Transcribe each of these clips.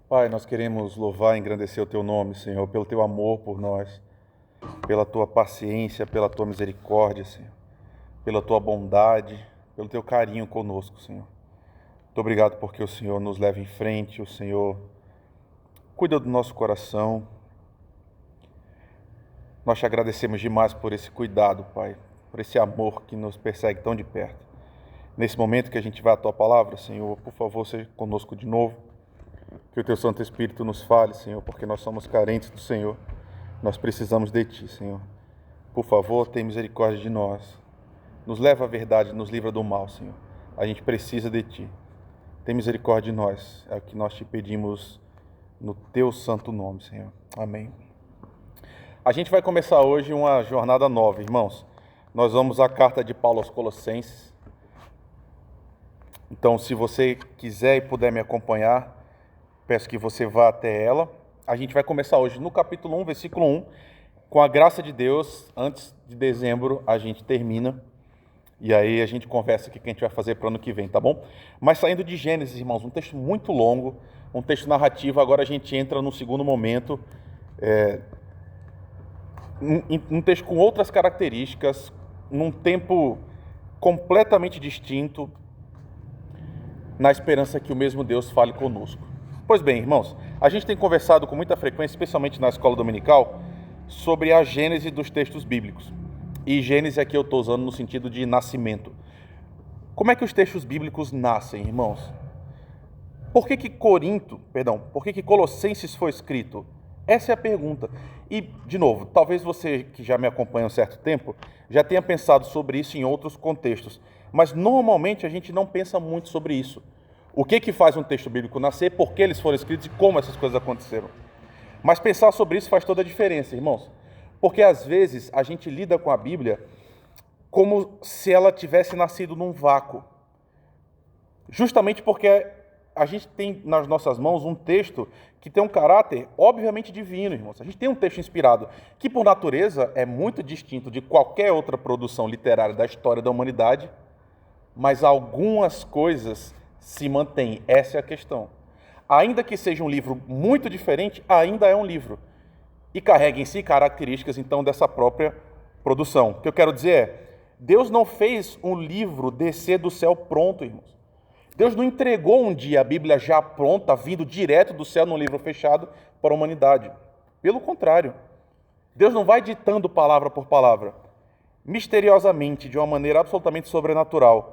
Pai, nós queremos louvar e engrandecer o Teu nome, Senhor, pelo Teu amor por nós, pela Tua paciência, pela Tua misericórdia, Senhor, pela Tua bondade, pelo Teu carinho conosco, Senhor. Muito obrigado porque o Senhor nos leva em frente, o Senhor cuida do nosso coração. Nós te agradecemos demais por esse cuidado, Pai, por esse amor que nos persegue tão de perto. Nesse momento que a gente vai à Tua palavra, Senhor, por favor, seja conosco de novo. Que o Teu Santo Espírito nos fale, Senhor, porque nós somos carentes do Senhor. Nós precisamos de Ti, Senhor. Por favor, tenha misericórdia de nós. Nos leva à verdade, nos livra do mal, Senhor. A gente precisa de Ti. Tem misericórdia de nós. É o que nós te pedimos no Teu santo nome, Senhor. Amém. A gente vai começar hoje uma jornada nova, irmãos. Nós vamos à carta de Paulo aos Colossenses. Então, se você quiser e puder me acompanhar, peço que você vá até ela. A gente vai começar hoje no capítulo 1, versículo 1. Com a graça de Deus, antes de dezembro, a gente termina. E aí a gente conversa aqui o que a gente vai fazer para o ano que vem, tá bom? Mas saindo de Gênesis, irmãos, um texto muito longo, um texto narrativo. Agora a gente entra no segundo momento. Um texto com outras características, num tempo completamente distinto, na esperança que o mesmo Deus fale conosco. Pois bem, irmãos, a gente tem conversado com muita frequência, especialmente na escola dominical, sobre a gênese dos textos bíblicos. E gênese aqui eu estou usando no sentido de nascimento. Como é que os textos bíblicos nascem, irmãos? Por que Colossenses foi escrito? Essa é a pergunta. E, de novo, talvez você que já me acompanha há um certo tempo já tenha pensado sobre isso em outros contextos, mas normalmente a gente não pensa muito sobre isso. O que faz um texto bíblico nascer, por que eles foram escritos e como essas coisas aconteceram. Mas pensar sobre isso faz toda a diferença, irmãos. Porque às vezes a gente lida com a Bíblia como se ela tivesse nascido num vácuo. Justamente porque a gente tem nas nossas mãos um texto que tem um caráter obviamente divino, irmãos. A gente tem um texto inspirado que, por natureza, é muito distinto de qualquer outra produção literária da história da humanidade, mas algumas coisas se mantêm. Essa é a questão. Ainda que seja um livro muito diferente, ainda é um livro. E carrega em si características, então, dessa própria produção. O que eu quero dizer é, Deus não fez um livro descer do céu pronto, irmãos. Deus não entregou um dia a Bíblia já pronta, vindo direto do céu num livro fechado para a humanidade. Pelo contrário, Deus não vai ditando palavra por palavra. Misteriosamente, de uma maneira absolutamente sobrenatural,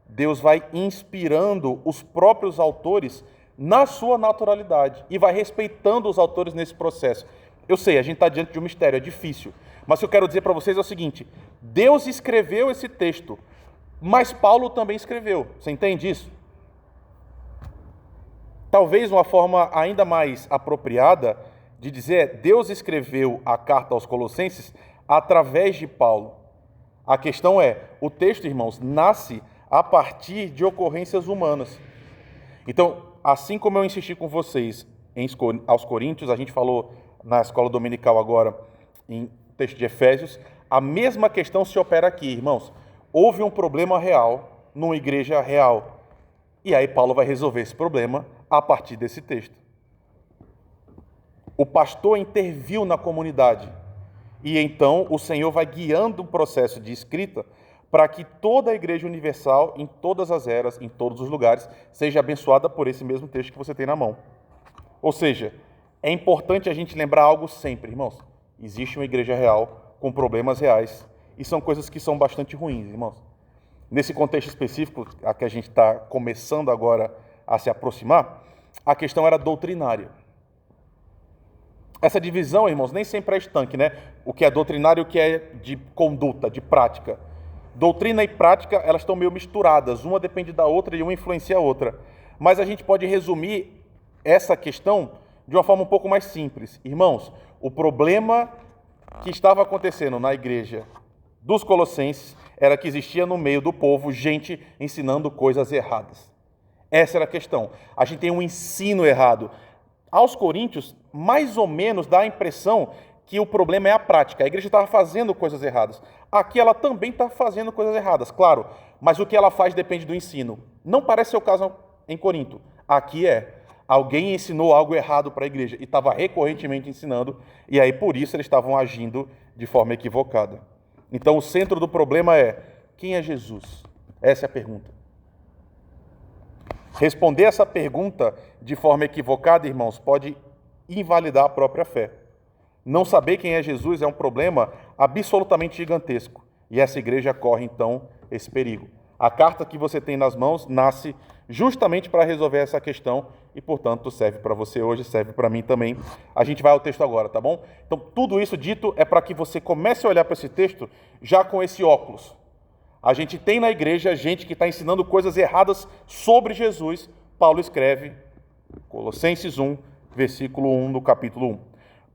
Deus vai inspirando os próprios autores na sua naturalidade e vai respeitando os autores nesse processo. Eu sei, a gente está diante de um mistério, é difícil, mas o que eu quero dizer para vocês é o seguinte: Deus escreveu esse texto, mas Paulo também escreveu. Você entende isso? Talvez uma forma ainda mais apropriada de dizer é: Deus escreveu a carta aos Colossenses através de Paulo. A questão é, o texto, irmãos, nasce a partir de ocorrências humanas. Então, assim como eu insisti com vocês aos Coríntios, a gente falou na escola dominical agora, em texto de Efésios, a mesma questão se opera aqui, irmãos. Houve um problema real, numa igreja real. E aí Paulo vai resolver esse problema a partir desse texto. O pastor interviu na comunidade. E então o Senhor vai guiando o processo de escrita para que toda a igreja universal, em todas as eras, em todos os lugares, seja abençoada por esse mesmo texto que você tem na mão. Ou seja, é importante a gente lembrar algo sempre, irmãos. Existe uma igreja real com problemas reais e são coisas que são bastante ruins, irmãos. Nesse contexto específico, a que a gente está começando agora a se aproximar, a questão era doutrinária. Essa divisão, irmãos, nem sempre é estanque, né? O que é doutrinário e o que é de conduta, de prática. Doutrina e prática, elas estão meio misturadas. Uma depende da outra e uma influencia a outra. Mas a gente pode resumir essa questão de uma forma um pouco mais simples. Irmãos, o problema que estava acontecendo na igreja dos Colossenses era que existia no meio do povo gente ensinando coisas erradas. Essa era a questão. A gente tem um ensino errado. Aos Coríntios, mais ou menos dá a impressão que o problema é a prática. A igreja estava fazendo coisas erradas. Aqui ela também está fazendo coisas erradas, claro. Mas o que ela faz depende do ensino. Não parece ser o caso em Corinto. Aqui é. Alguém ensinou algo errado para a igreja e estava recorrentemente ensinando, e aí por isso eles estavam agindo de forma equivocada. Então o centro do problema é: quem é Jesus? Essa é a pergunta. Responder essa pergunta de forma equivocada, irmãos, pode invalidar a própria fé. Não saber quem é Jesus é um problema absolutamente gigantesco, e essa igreja corre então esse perigo. A carta que você tem nas mãos nasce justamente para resolver essa questão e, portanto, serve para você hoje, serve para mim também. A gente vai ao texto agora, tá bom? Então, tudo isso dito é para que você comece a olhar para esse texto já com esse óculos. A gente tem na igreja gente que está ensinando coisas erradas sobre Jesus. Paulo escreve, Colossenses 1, versículo 1 do capítulo 1.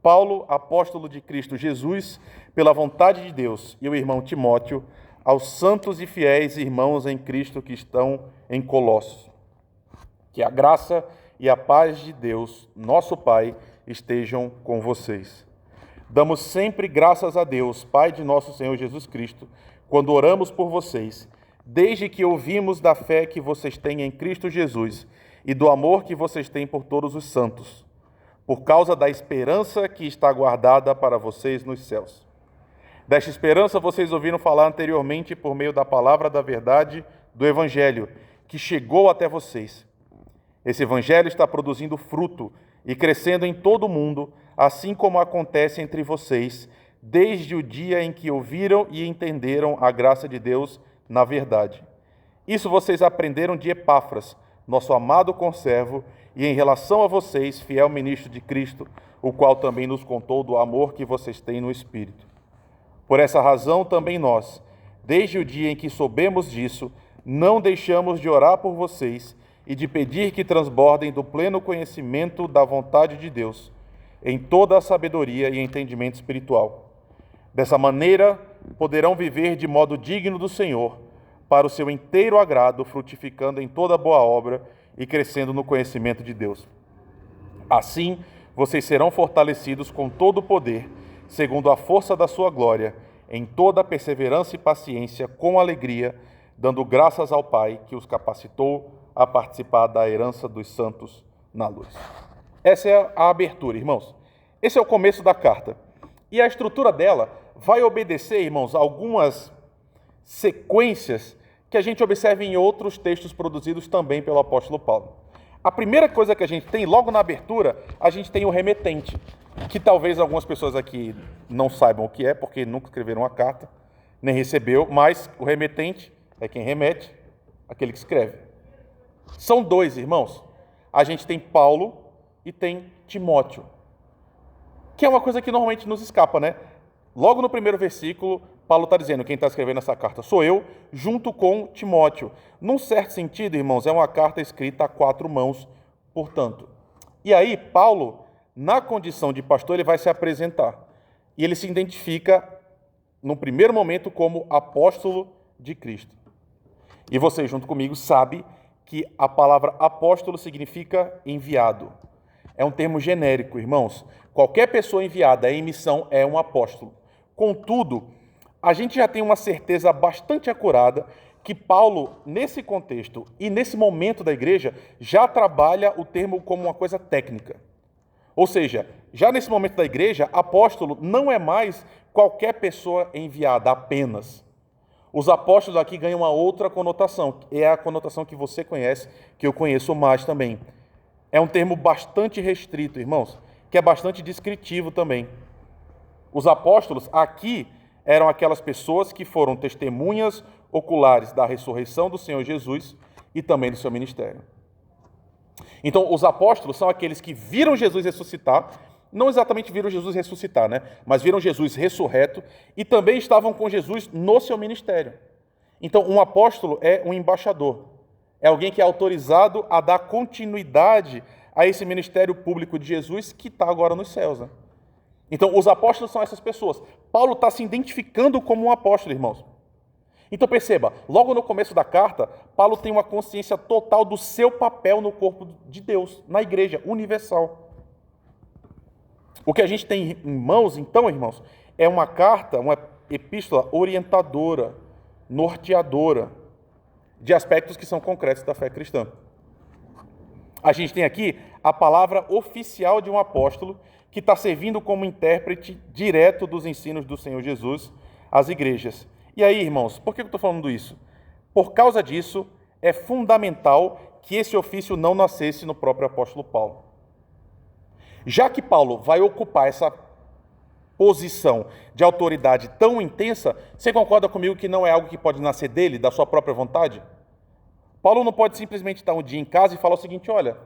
Paulo, apóstolo de Cristo Jesus, pela vontade de Deus, e o irmão Timóteo, aos santos e fiéis irmãos em Cristo que estão em Colossos. Que a graça e a paz de Deus, nosso Pai, estejam com vocês. Damos sempre graças a Deus, Pai de nosso Senhor Jesus Cristo, quando oramos por vocês, desde que ouvimos da fé que vocês têm em Cristo Jesus e do amor que vocês têm por todos os santos, por causa da esperança que está guardada para vocês nos céus. Desta esperança vocês ouviram falar anteriormente por meio da palavra da verdade do Evangelho, que chegou até vocês. Esse Evangelho está produzindo fruto e crescendo em todo o mundo, assim como acontece entre vocês, desde o dia em que ouviram e entenderam a graça de Deus na verdade. Isso vocês aprenderam de Epáfras, nosso amado conservo, e em relação a vocês, fiel ministro de Cristo, o qual também nos contou do amor que vocês têm no Espírito. Por essa razão, também nós, desde o dia em que soubemos disso, não deixamos de orar por vocês e de pedir que transbordem do pleno conhecimento da vontade de Deus, em toda a sabedoria e entendimento espiritual. Dessa maneira, poderão viver de modo digno do Senhor, para o seu inteiro agrado, frutificando em toda boa obra e crescendo no conhecimento de Deus. Assim, vocês serão fortalecidos com todo o poder, segundo a força da sua glória, em toda perseverança e paciência, com alegria, dando graças ao Pai que os capacitou a participar da herança dos santos na luz. Essa é a abertura, irmãos. Esse é o começo da carta. E a estrutura dela vai obedecer, irmãos, a algumas sequências que a gente observa em outros textos produzidos também pelo apóstolo Paulo. A primeira coisa que a gente tem, logo na abertura, a gente tem o remetente, que talvez algumas pessoas aqui não saibam o que é, porque nunca escreveram uma carta, nem recebeu, mas o remetente é quem remete, aquele que escreve. São dois, irmãos. A gente tem Paulo e tem Timóteo, que é uma coisa que normalmente nos escapa, né? Logo no primeiro versículo, Paulo está dizendo, quem está escrevendo essa carta sou eu, junto com Timóteo. Num certo sentido, irmãos, é uma carta escrita a 4 mãos, portanto. E aí, Paulo, na condição de pastor, ele vai se apresentar. E ele se identifica, no primeiro momento, como apóstolo de Cristo. E você, junto comigo, sabe que a palavra apóstolo significa enviado. É um termo genérico, irmãos. Qualquer pessoa enviada em missão é um apóstolo. Contudo, a gente já tem uma certeza bastante acurada que Paulo, nesse contexto e nesse momento da igreja, já trabalha o termo como uma coisa técnica. Ou seja, já nesse momento da igreja, apóstolo não é mais qualquer pessoa enviada apenas. Os apóstolos aqui ganham uma outra conotação, é a conotação que você conhece, que eu conheço mais também. É um termo bastante restrito, irmãos, que é bastante descritivo também. Os apóstolos aqui eram aquelas pessoas que foram testemunhas oculares da ressurreição do Senhor Jesus e também do seu ministério. Então, os apóstolos são aqueles que viram Jesus ressuscitar, não exatamente viram Jesus ressuscitar, né? Mas viram Jesus ressurreto e também estavam com Jesus no seu ministério. Então, um apóstolo é um embaixador, é alguém que é autorizado a dar continuidade a esse ministério público de Jesus que está agora nos céus, né? Então, os apóstolos são essas pessoas. Paulo está se identificando como um apóstolo, irmãos. Então, perceba, logo no começo da carta, Paulo tem uma consciência total do seu papel no corpo de Deus, na igreja universal. O que a gente tem em mãos, então, irmãos, é uma carta, uma epístola orientadora, norteadora, de aspectos que são concretos da fé cristã. A gente tem aqui a palavra oficial de um apóstolo que está servindo como intérprete direto dos ensinos do Senhor Jesus às igrejas. E aí, irmãos, por que eu estou falando isso? Por causa disso, é fundamental que esse ofício não nascesse no próprio apóstolo Paulo. Já que Paulo vai ocupar essa posição de autoridade tão intensa, você concorda comigo que não é algo que pode nascer dele, da sua própria vontade? Paulo não pode simplesmente estar um dia em casa e falar o seguinte: olha,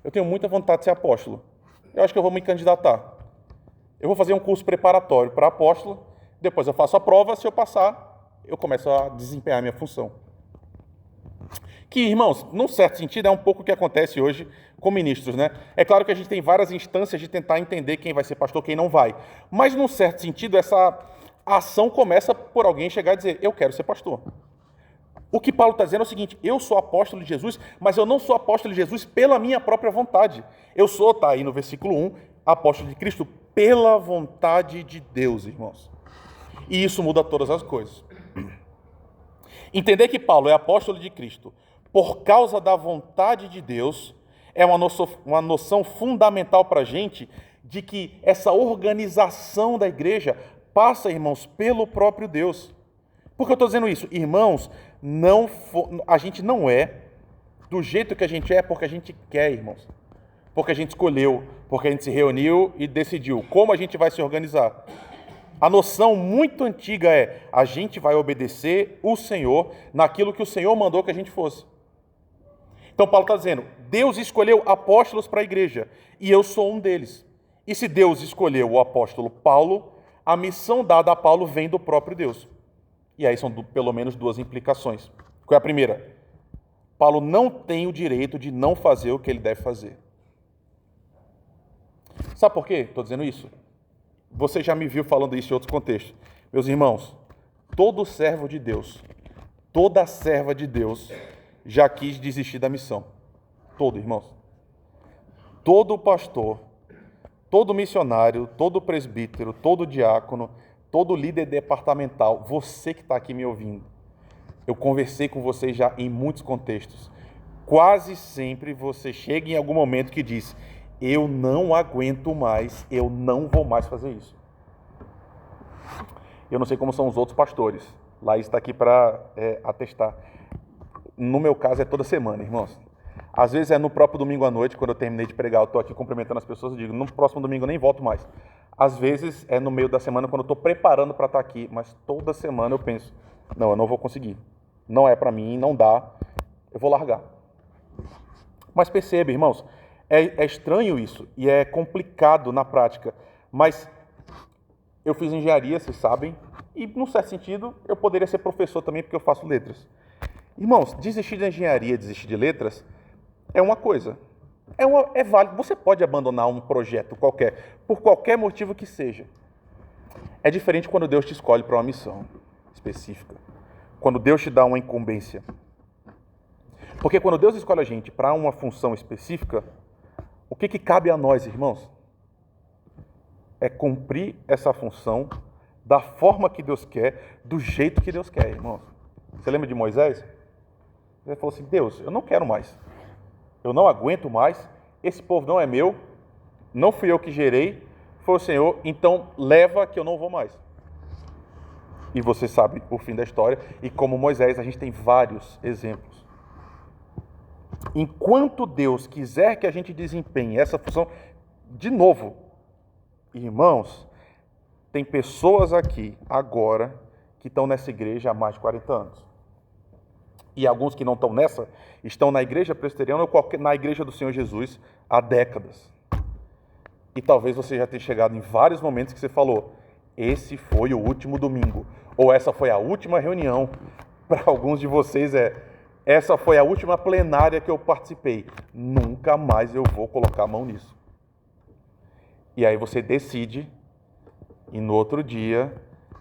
eu tenho muita vontade de ser apóstolo, eu acho que eu vou me candidatar. Eu vou fazer um curso preparatório para apóstolo, depois eu faço a prova, se eu passar, eu começo a desempenhar minha função. Que, irmãos, num certo sentido, é um pouco o que acontece hoje com ministros, né? É claro que a gente tem várias instâncias de tentar entender quem vai ser pastor, quem não vai. Mas, num certo sentido, essa ação começa por alguém chegar e dizer: eu quero ser pastor. O que Paulo está dizendo é o seguinte: eu sou apóstolo de Jesus, mas eu não sou apóstolo de Jesus pela minha própria vontade. Eu sou, está aí no versículo 1, apóstolo de Cristo pela vontade de Deus, irmãos. E isso muda todas as coisas. Entender que Paulo é apóstolo de Cristo por causa da vontade de Deus é uma noção fundamental para a gente de que essa organização da igreja passa, irmãos, pelo próprio Deus. Por que eu estou dizendo isso? Irmãos, a gente não é do jeito que a gente é porque a gente quer, irmãos. Porque a gente escolheu, porque a gente se reuniu e decidiu como a gente vai se organizar. A noção muito antiga é: a gente vai obedecer o Senhor naquilo que o Senhor mandou que a gente fosse. Então Paulo está dizendo: Deus escolheu apóstolos para a igreja e eu sou um deles. E se Deus escolheu o apóstolo Paulo, a missão dada a Paulo vem do próprio Deus. E aí são pelo menos duas implicações. Qual é a primeira? Paulo não tem o direito de não fazer o que ele deve fazer. Sabe por quê? Estou dizendo isso. Você já me viu falando isso em outros contextos. Meus irmãos, todo servo de Deus, toda serva de Deus já quis desistir da missão. Todo, irmãos. Todo pastor, todo missionário, todo presbítero, todo diácono, todo líder departamental, você que está aqui me ouvindo, eu conversei com você já em muitos contextos. Quase sempre você chega em algum momento que diz: eu não aguento mais, eu não vou mais fazer isso. Eu não sei como são os outros pastores. Laís está aqui para atestar. No meu caso é toda semana, irmãos. Às vezes é no próprio domingo à noite, quando eu terminei de pregar, eu estou aqui cumprimentando as pessoas, eu digo: no próximo domingo eu nem volto mais. Às vezes é no meio da semana, quando eu estou preparando para estar aqui, mas toda semana eu penso: não, eu não vou conseguir. Não é para mim, não dá, eu vou largar. Mas perceba, irmãos, é estranho isso e é complicado na prática, mas eu fiz engenharia, vocês sabem, e num certo sentido eu poderia ser professor também porque eu faço letras. Irmãos, desistir de engenharia, desistir de letras é uma coisa, é válido. Você pode abandonar um projeto qualquer, por qualquer motivo que seja. É diferente quando Deus te escolhe para uma missão específica, quando Deus te dá uma incumbência. Porque quando Deus escolhe a gente para uma função específica, o que cabe a nós, irmãos? É cumprir essa função da forma que Deus quer, do jeito que Deus quer, irmãos. Você lembra de Moisés? Ele falou assim: Deus, eu não quero mais. Eu não aguento mais. Esse povo não é meu. Não fui eu que gerei. Foi o Senhor. Então leva que eu não vou mais. E você sabe o fim da história. E como Moisés, a gente tem vários exemplos. Enquanto Deus quiser que a gente desempenhe essa função, de novo, irmãos, tem pessoas aqui agora que estão nessa igreja há mais de 40 anos. E alguns que não estão nessa, estão na igreja presbiteriana ou na igreja do Senhor Jesus há décadas. E talvez você já tenha chegado em vários momentos que você falou: esse foi o último domingo, ou essa foi a última reunião. Para alguns de vocês essa foi a última plenária que eu participei. Nunca mais eu vou colocar a mão nisso. E aí você decide, e no outro dia,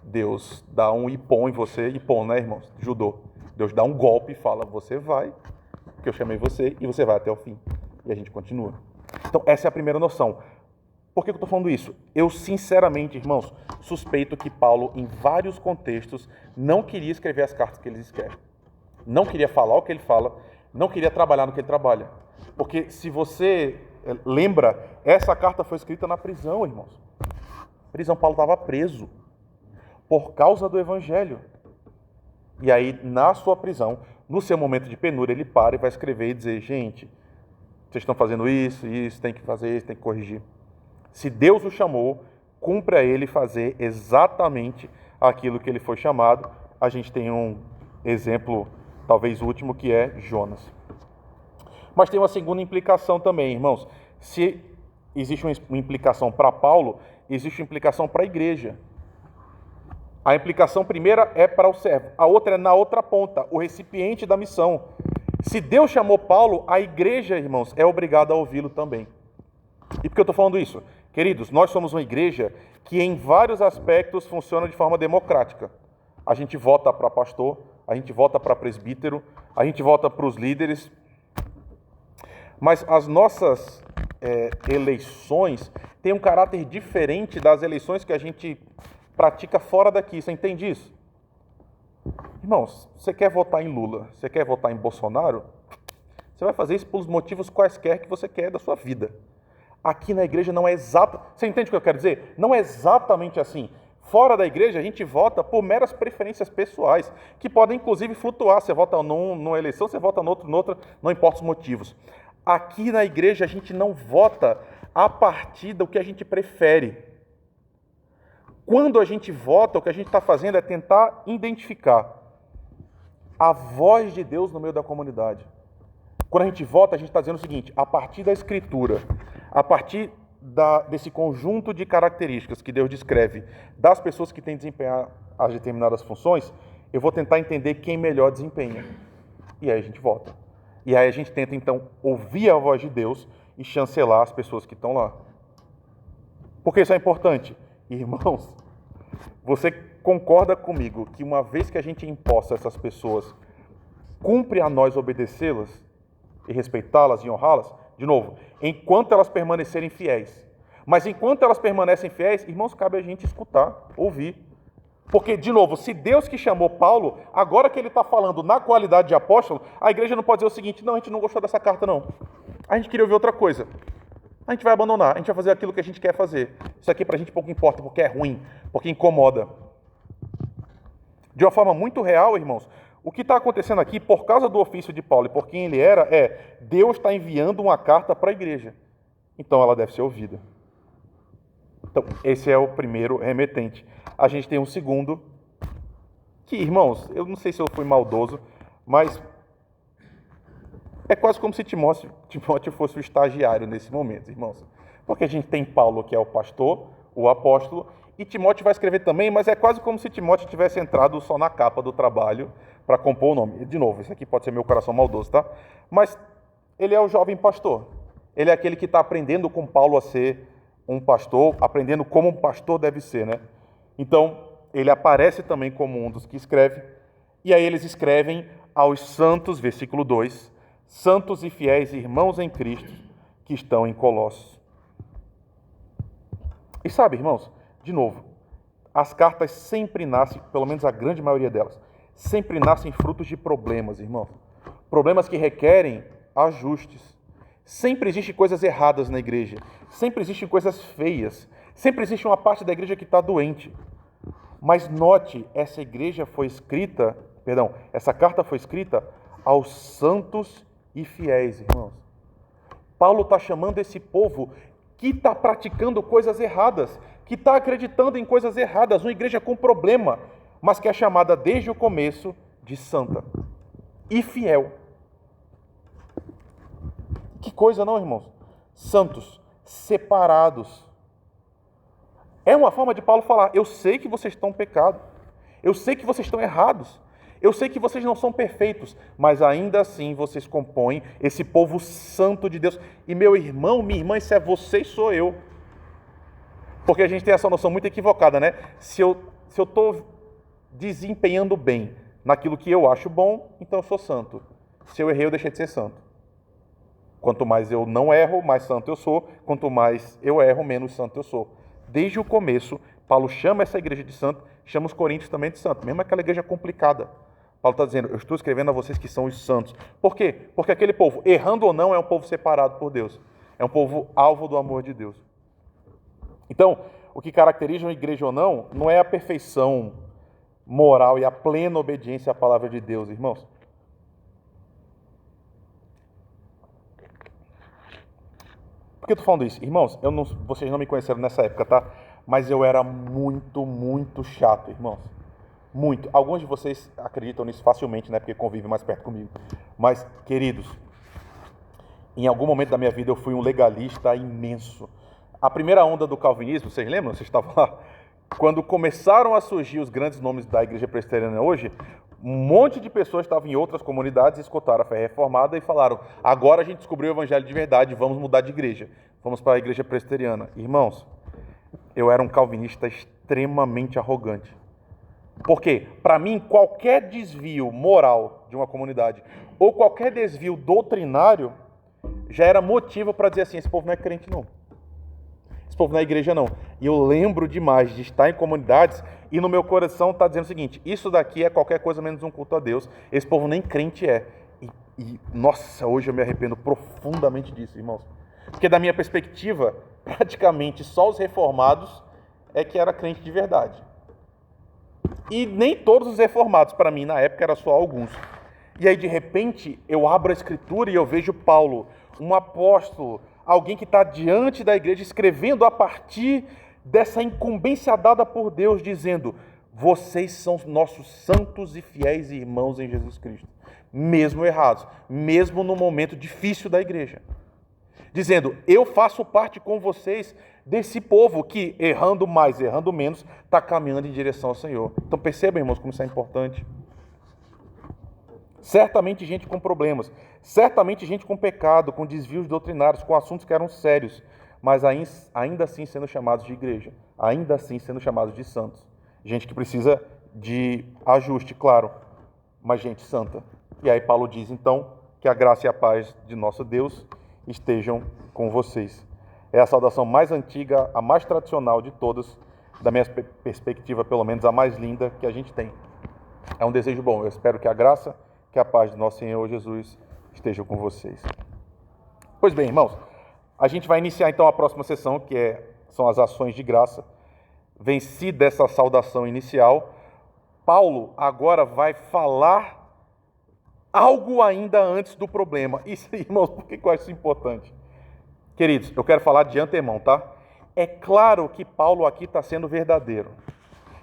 Deus dá um ipom em você, ipom, né, irmãos? Judô. Deus dá um golpe e fala: você vai, porque eu chamei você, e você vai até o fim. E a gente continua. Então, essa é a primeira noção. Por que eu estou falando isso? Eu, sinceramente, irmãos, suspeito que Paulo, em vários contextos, não queria escrever as cartas que ele escreve. Não queria falar o que ele fala, não queria trabalhar no que ele trabalha. Porque se você lembra, essa carta foi escrita na prisão, irmãos. Prisão, Paulo estava preso por causa do evangelho. E aí, na sua prisão, no seu momento de penúria, ele para e vai escrever e dizer: gente, vocês estão fazendo isso, tem que fazer isso, tem que corrigir. Se Deus o chamou, cumpre a ele fazer exatamente aquilo que ele foi chamado. A gente tem um exemplo, talvez último, que é Jonas. Mas tem uma segunda implicação também, irmãos. Se existe uma implicação para Paulo, existe uma implicação para a igreja. A implicação primeira é para o servo, a outra é na outra ponta, o recipiente da missão. Se Deus chamou Paulo, a igreja, irmãos, é obrigada a ouvi-lo também. E por que eu estou falando isso? Queridos, nós somos uma igreja que em vários aspectos funciona de forma democrática. A gente vota para pastor, a gente vota para presbítero, a gente vota para os líderes. Mas as nossas eleições têm um caráter diferente das eleições que a gente pratica fora daqui. Você entende isso? Irmãos, você quer votar em Lula, você quer votar em Bolsonaro? Você vai fazer isso pelos motivos quaisquer que você quer da sua vida. Aqui na igreja não é exato. Você entende o que eu quero dizer? Não é exatamente assim. Fora da igreja, a gente vota por meras preferências pessoais, que podem inclusive flutuar. Você vota numa eleição, você vota noutra, não importa os motivos. Aqui na igreja, a gente não vota a partir do que a gente prefere. Quando a gente vota, o que a gente está fazendo é tentar identificar a voz de Deus no meio da comunidade. Quando a gente vota, a gente está dizendo o seguinte: a partir da Escritura, a partir desse conjunto de características que Deus descreve das pessoas que têm de desempenhar as determinadas funções, eu vou tentar entender quem melhor desempenha. E aí a gente vota. E aí a gente tenta, então, ouvir a voz de Deus e chancelar as pessoas que estão lá. Por que isso é importante? Irmãos, você concorda comigo que uma vez que a gente imposta essas pessoas, cumpre a nós obedecê-las e respeitá-las e honrá-las? De novo, enquanto elas permanecerem fiéis. Mas enquanto elas permanecem fiéis, irmãos, cabe a gente escutar, ouvir. Porque, de novo, se Deus que chamou Paulo, agora que ele está falando na qualidade de apóstolo, a igreja não pode dizer o seguinte: não, a gente não gostou dessa carta, não. A gente queria ouvir outra coisa. A gente vai abandonar, a gente vai fazer aquilo que a gente quer fazer. Isso aqui para a gente pouco importa, porque é ruim, porque incomoda. De uma forma muito real, irmãos, o que está acontecendo aqui, por causa do ofício de Paulo e por quem ele era, Deus está enviando uma carta para a igreja. Então ela deve ser ouvida. Então, esse é o primeiro remetente. A gente tem um segundo, que, irmãos, eu não sei se eu fui maldoso, mas é quase como se Timóteo fosse o estagiário nesse momento, irmãos. Porque a gente tem Paulo, que é o pastor, o apóstolo, e Timóteo vai escrever também, mas é quase como se Timóteo tivesse entrado só na capa do trabalho para compor o nome. De novo, isso aqui pode ser meu coração maldoso, tá? Mas ele é o jovem pastor. Ele é aquele que está aprendendo com Paulo a ser um pastor, aprendendo como um pastor deve ser, né? Então, ele aparece também como um dos que escreve, e aí eles escrevem aos santos, versículo 2, santos e fiéis irmãos em Cristo que estão em Colossos. E sabe, irmãos, de novo, as cartas sempre nascem, pelo menos a grande maioria delas, sempre nascem frutos de problemas, irmãos. Problemas que requerem ajustes. Sempre existem coisas erradas na igreja. Sempre existem coisas feias. Sempre existe uma parte da igreja que está doente. Mas note, essa carta foi escrita aos santos e fiéis, irmãos. Paulo está chamando esse povo que está praticando coisas erradas, que está acreditando em coisas erradas, uma igreja com problema, mas que é chamada desde o começo de santa e fiel. Que coisa, não, irmãos? Santos, separados. É uma forma de Paulo falar: eu sei que vocês estão pecado, eu sei que vocês estão errados, eu sei que vocês não são perfeitos, mas ainda assim vocês compõem esse povo santo de Deus. E meu irmão, minha irmã, isso é você e sou eu. Porque a gente tem essa noção muito equivocada, né? Se eu estou desempenhando bem naquilo que eu acho bom, então eu sou santo. Se eu errei, eu deixei de ser santo. Quanto mais eu não erro, mais santo eu sou. Quanto mais eu erro, menos santo eu sou. Desde o começo, Paulo chama essa igreja de santo, chama os coríntios também de santo, mesmo aquela igreja complicada. Paulo está dizendo, eu estou escrevendo a vocês que são os santos. Por quê? Porque aquele povo, errando ou não, é um povo separado por Deus. É um povo alvo do amor de Deus. Então, o que caracteriza uma igreja ou não é a perfeição moral e a plena obediência à palavra de Deus, irmãos. Por que eu estou falando isso? Irmãos, vocês não me conheceram nessa época, tá? Mas eu era muito, muito chato, irmãos. Muito. Alguns de vocês acreditam nisso facilmente, né? Porque convivem mais perto comigo. Mas, queridos, em algum momento da minha vida eu fui um legalista imenso. A primeira onda do calvinismo, vocês lembram? Vocês estavam lá? Quando começaram a surgir os grandes nomes da igreja presbiteriana hoje, um monte de pessoas estavam em outras comunidades, escutaram a fé reformada e falaram, agora a gente descobriu o evangelho de verdade, vamos mudar de igreja. Vamos para a igreja presbiteriana. Irmãos, eu era um calvinista extremamente arrogante. Por quê? Para mim, qualquer desvio moral de uma comunidade ou qualquer desvio doutrinário já era motivo para dizer assim, esse povo não é crente não. Esse povo não é igreja não. E eu lembro demais de estar em comunidades e no meu coração está dizendo o seguinte, isso daqui é qualquer coisa menos um culto a Deus. Esse povo nem crente é. Nossa, hoje eu me arrependo profundamente disso, irmãos. Porque da minha perspectiva, praticamente só os reformados é que era crente de verdade. E nem todos os reformados, para mim, na época, era só alguns. E aí, de repente, eu abro a Escritura e eu vejo Paulo, um apóstolo, alguém que está diante da igreja, escrevendo a partir dessa incumbência dada por Deus, dizendo, vocês são nossos santos e fiéis irmãos em Jesus Cristo. Mesmo errados, mesmo no momento difícil da igreja. Dizendo, eu faço parte com vocês desse povo que, errando mais, errando menos, está caminhando em direção ao Senhor. Então percebam, irmãos, como isso é importante. Certamente gente com problemas, certamente gente com pecado, com desvios doutrinários, com assuntos que eram sérios, mas ainda assim sendo chamados de igreja, ainda assim sendo chamados de santos. Gente que precisa de ajuste, claro, mas gente santa. E aí Paulo diz, então, que a graça e a paz de nosso Deus estejam com vocês. É a saudação mais antiga, a mais tradicional de todas, da minha perspectiva, pelo menos a mais linda que a gente tem. É um desejo bom. Eu espero que a graça, que a paz de nosso Senhor Jesus estejam com vocês. Pois bem, irmãos, a gente vai iniciar então a próxima sessão, que são as ações de graça. Vencida essa saudação inicial, Paulo agora vai falar algo ainda antes do problema. Isso, irmãos, por que eu acho isso importante? Queridos, eu quero falar de antemão, tá? É claro que Paulo aqui está sendo verdadeiro.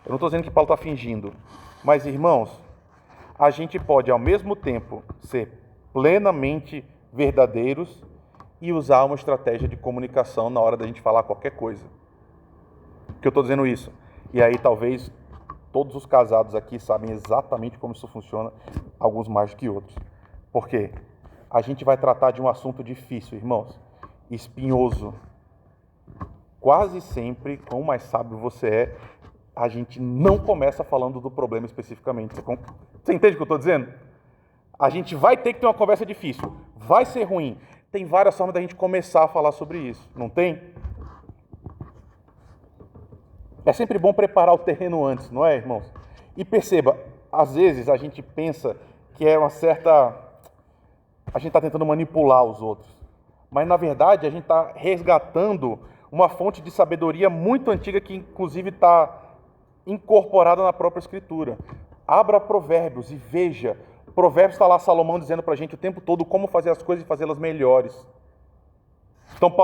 Eu não estou dizendo que Paulo está fingindo. Mas, irmãos, a gente pode, ao mesmo tempo, ser plenamente verdadeiros e usar uma estratégia de comunicação na hora da gente falar qualquer coisa. Por que eu estou dizendo isso? E aí, talvez, todos os casados aqui sabem exatamente como isso funciona, alguns mais do que outros. Por quê? A gente vai tratar de um assunto difícil, irmãos, espinhoso. Quase sempre, quanto mais sábio você é, a gente não começa falando do problema especificamente. Você entende o que eu estou dizendo? A gente vai ter que ter uma conversa difícil. Vai ser ruim. Tem várias formas da gente começar a falar sobre isso. Não tem? É sempre bom preparar o terreno antes, não é, irmãos? E perceba, às vezes a gente pensa que é uma certa... A gente está tentando manipular os outros. Mas, na verdade, a gente está resgatando uma fonte de sabedoria muito antiga que, inclusive, está incorporada na própria Escritura. Abra Provérbios e veja. Provérbios está lá Salomão dizendo para a gente o tempo todo como fazer as coisas e fazê-las melhores. Então,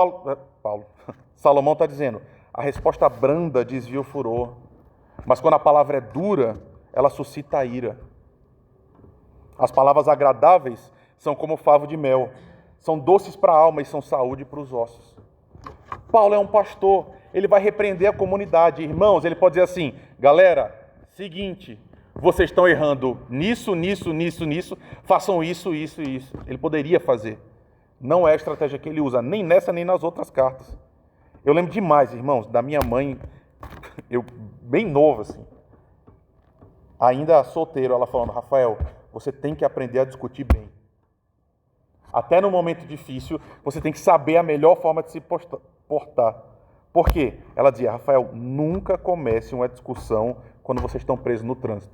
Salomão está dizendo, a resposta branda desvia o furor, mas quando a palavra é dura, ela suscita a ira. As palavras agradáveis são como favo de mel, são doces para a alma e são saúde para os ossos. Paulo é um pastor, ele vai repreender a comunidade. Irmãos, ele pode dizer assim, galera, seguinte, vocês estão errando nisso, façam isso, isso e isso. Ele poderia fazer. Não é a estratégia que ele usa, nem nessa, nem nas outras cartas. Eu lembro demais, irmãos, da minha mãe, eu bem novo assim, ainda solteiro, ela falando, Rafael, você tem que aprender a discutir bem. Até no momento difícil, você tem que saber a melhor forma de se portar. Por quê? Ela dizia, Rafael, nunca comece uma discussão quando vocês estão presos no trânsito.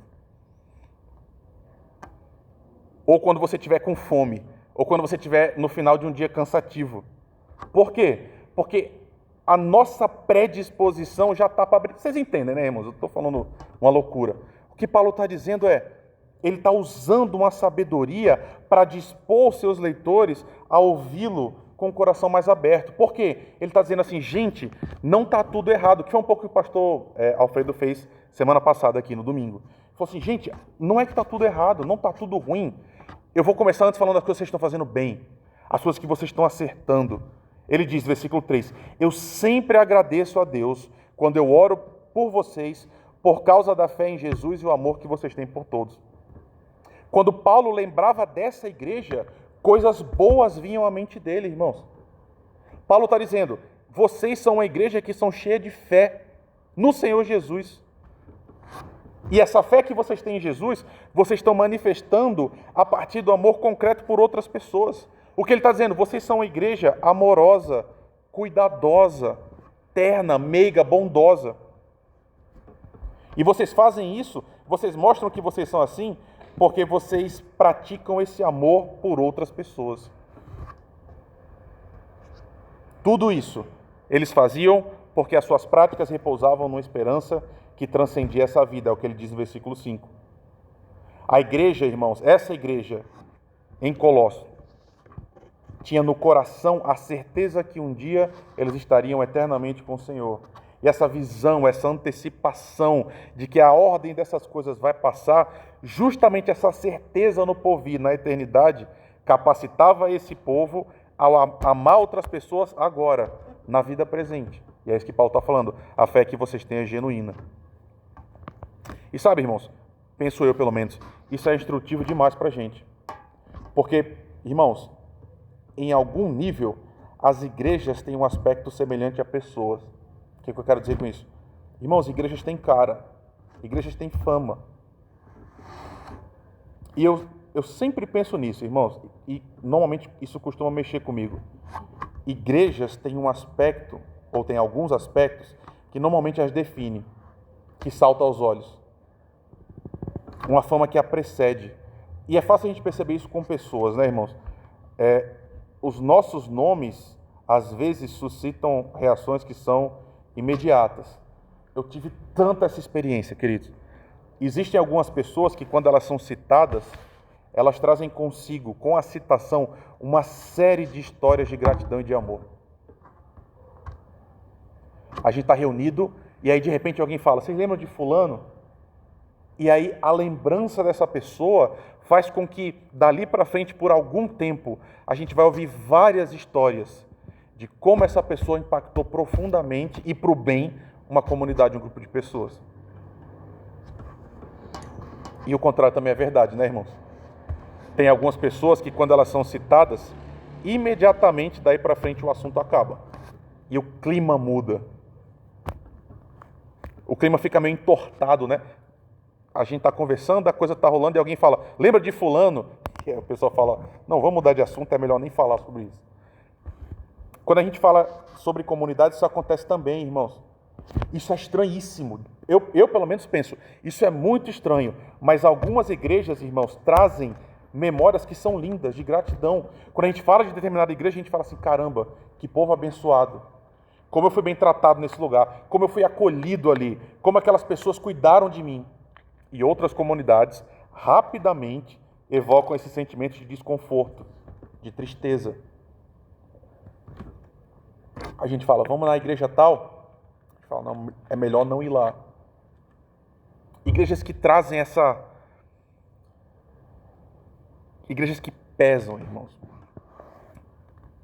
ou quando você estiver com fome, ou quando você estiver no final de um dia cansativo. Por quê? Porque a nossa predisposição já está para abrir. Vocês entendem, né, irmãos? Eu estou falando uma loucura. O que Paulo está dizendo ele está usando uma sabedoria para dispor seus leitores a ouvi-lo com o coração mais aberto. Por quê? Ele está dizendo assim, gente, não está tudo errado, que foi um pouco o que o pastor Alfredo fez semana passada aqui no domingo. Ele falou assim, gente, não é que está tudo errado, não está tudo ruim. Eu vou começar antes falando das coisas que vocês estão fazendo bem, as coisas que vocês estão acertando. Ele diz, versículo 3, eu sempre agradeço a Deus quando eu oro por vocês, por causa da fé em Jesus e o amor que vocês têm por todos. Quando Paulo lembrava dessa igreja, coisas boas vinham à mente dele, irmãos. Paulo está dizendo, vocês são uma igreja que são cheia de fé no Senhor Jesus. E essa fé que vocês têm em Jesus, vocês estão manifestando a partir do amor concreto por outras pessoas. O que ele está dizendo? Vocês são uma igreja amorosa, cuidadosa, terna, meiga, bondosa. E vocês fazem isso, vocês mostram que vocês são assim, porque vocês praticam esse amor por outras pessoas. Tudo isso eles faziam porque as suas práticas repousavam numa esperança que transcendia essa vida, é o que ele diz no versículo 5. A igreja, irmãos, essa igreja em Colossos, tinha no coração a certeza que um dia eles estariam eternamente com o Senhor. E essa visão, essa antecipação de que a ordem dessas coisas vai passar, justamente essa certeza no porvir, na eternidade, capacitava esse povo a amar outras pessoas agora, na vida presente. E é isso que Paulo está falando. A fé que vocês têm é genuína. E sabe, irmãos, penso eu pelo menos, isso é instrutivo demais para a gente. Porque, irmãos, em algum nível, as igrejas têm um aspecto semelhante a pessoas. O que eu quero dizer com isso? Irmãos, igrejas têm cara, igrejas têm fama. E eu sempre penso nisso, irmãos, e normalmente isso costuma mexer comigo. Igrejas têm um aspecto, ou têm alguns aspectos, que normalmente as definem, que salta aos olhos. Uma fama que a precede. E é fácil a gente perceber isso com pessoas, né, irmãos? Os nossos nomes, às vezes, suscitam reações que são imediatas. Eu tive tanta essa experiência, queridos. Existem algumas pessoas que, quando elas são citadas, elas trazem consigo, com a citação, uma série de histórias de gratidão e de amor. A gente está reunido e aí, de repente, alguém fala, vocês lembram de fulano? E aí, a lembrança dessa pessoa faz com que, dali para frente, por algum tempo, a gente vai ouvir várias histórias de como essa pessoa impactou profundamente e para o bem uma comunidade, um grupo de pessoas. E o contrário também é verdade, né, irmãos? Tem algumas pessoas que, quando elas são citadas, imediatamente daí para frente o assunto acaba. E o clima muda. O clima fica meio entortado, né? A gente está conversando, a coisa está rolando e alguém fala, lembra de fulano? E a pessoa fala, não, vamos mudar de assunto, é melhor nem falar sobre isso. Quando a gente fala sobre comunidade, isso acontece também, irmãos. Isso é estranhíssimo. Eu pelo menos penso, isso é muito estranho. Mas algumas igrejas, irmãos, trazem memórias que são lindas, de gratidão. Quando a gente fala de determinada igreja, a gente fala assim, caramba, que povo abençoado. Como eu fui bem tratado nesse lugar, como eu fui acolhido ali, como aquelas pessoas cuidaram de mim. E outras comunidades rapidamente evocam esse sentimento de desconforto, de tristeza. A gente fala, vamos na igreja tal? A gente fala, não, é melhor não ir lá. Igrejas que trazem essa... Igrejas que pesam, irmãos.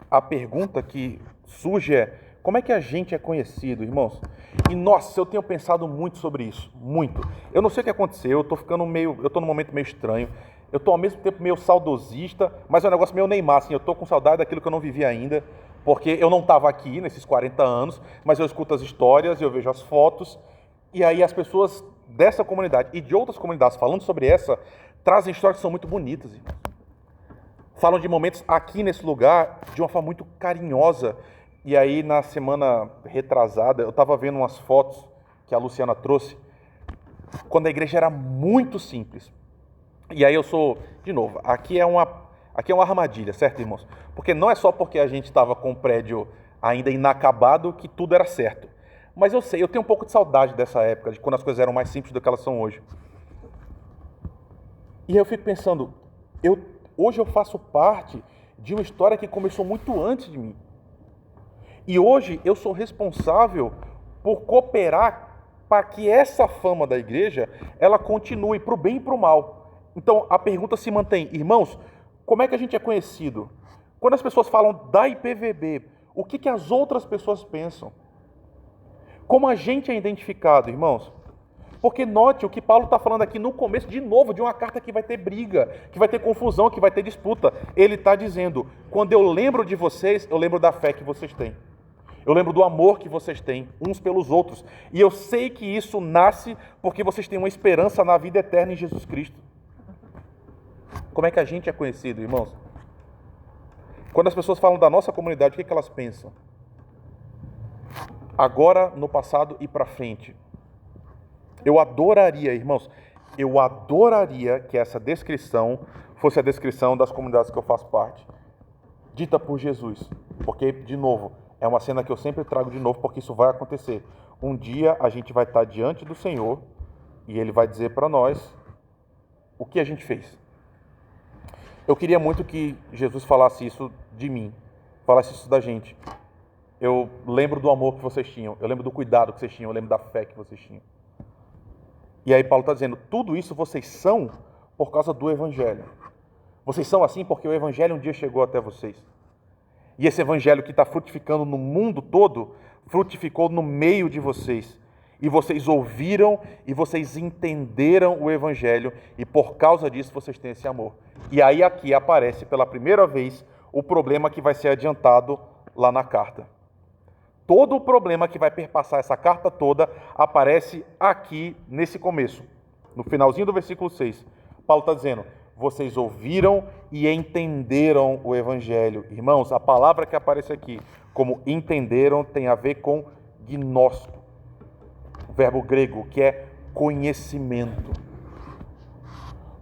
A pergunta que surge é, como é que a gente é conhecido, irmãos? E, nossa, eu tenho pensado muito sobre isso, muito. Eu não sei o que aconteceu, eu estou num momento meio estranho, eu estou ao mesmo tempo meio saudosista, mas é um negócio meio Neymar, assim, eu estou com saudade daquilo que eu não vivi ainda, porque eu não estava aqui nesses 40 anos, mas eu escuto as histórias, eu vejo as fotos, e aí as pessoas dessa comunidade e de outras comunidades falando sobre essa, trazem histórias que são muito bonitas, irmãos. Falam de momentos aqui nesse lugar de uma forma muito carinhosa. E aí, na semana retrasada, eu estava vendo umas fotos que a Luciana trouxe, quando a igreja era muito simples. E aí eu sou, de novo, aqui é uma armadilha, certo, irmãos? Porque não é só porque a gente estava com o prédio ainda inacabado que tudo era certo. Mas eu sei, eu tenho um pouco de saudade dessa época, de quando as coisas eram mais simples do que elas são hoje. E aí eu fico pensando, hoje eu faço parte de uma história que começou muito antes de mim. E hoje eu sou responsável por cooperar para que essa fama da igreja, ela continue para o bem e para o mal. Então a pergunta se mantém, irmãos, como é que a gente é conhecido? Quando as pessoas falam da IPVB, o que as outras pessoas pensam? Como a gente é identificado, irmãos? Porque note o que Paulo está falando aqui no começo, de novo, de uma carta que vai ter briga, que vai ter confusão, que vai ter disputa. Ele está dizendo, quando eu lembro de vocês, eu lembro da fé que vocês têm. Eu lembro do amor que vocês têm uns pelos outros. E eu sei que isso nasce porque vocês têm uma esperança na vida eterna em Jesus Cristo. Como é que a gente é conhecido, irmãos? Quando as pessoas falam da nossa comunidade, o que elas pensam? Agora, no passado e para frente. Eu adoraria, irmãos, eu adoraria que essa descrição fosse a descrição das comunidades que eu faço parte, dita por Jesus. Porque, de novo, é uma cena que eu sempre trago de novo, porque isso vai acontecer. Um dia a gente vai estar diante do Senhor e Ele vai dizer para nós o que a gente fez. Eu queria muito que Jesus falasse isso de mim, falasse isso da gente. Eu lembro do amor que vocês tinham, eu lembro do cuidado que vocês tinham, eu lembro da fé que vocês tinham. E aí Paulo está dizendo, tudo isso vocês são por causa do Evangelho. Vocês são assim porque o Evangelho um dia chegou até vocês. E esse Evangelho que está frutificando no mundo todo, frutificou no meio de vocês. E vocês ouviram e vocês entenderam o Evangelho e por causa disso vocês têm esse amor. E aí aqui aparece pela primeira vez o problema que vai ser adiantado lá na carta. Todo o problema que vai perpassar essa carta toda aparece aqui nesse começo, no finalzinho do versículo 6. Paulo está dizendo, vocês ouviram e entenderam o Evangelho. Irmãos, a palavra que aparece aqui, como entenderam, tem a ver com gnóstico, o verbo grego, que é conhecimento.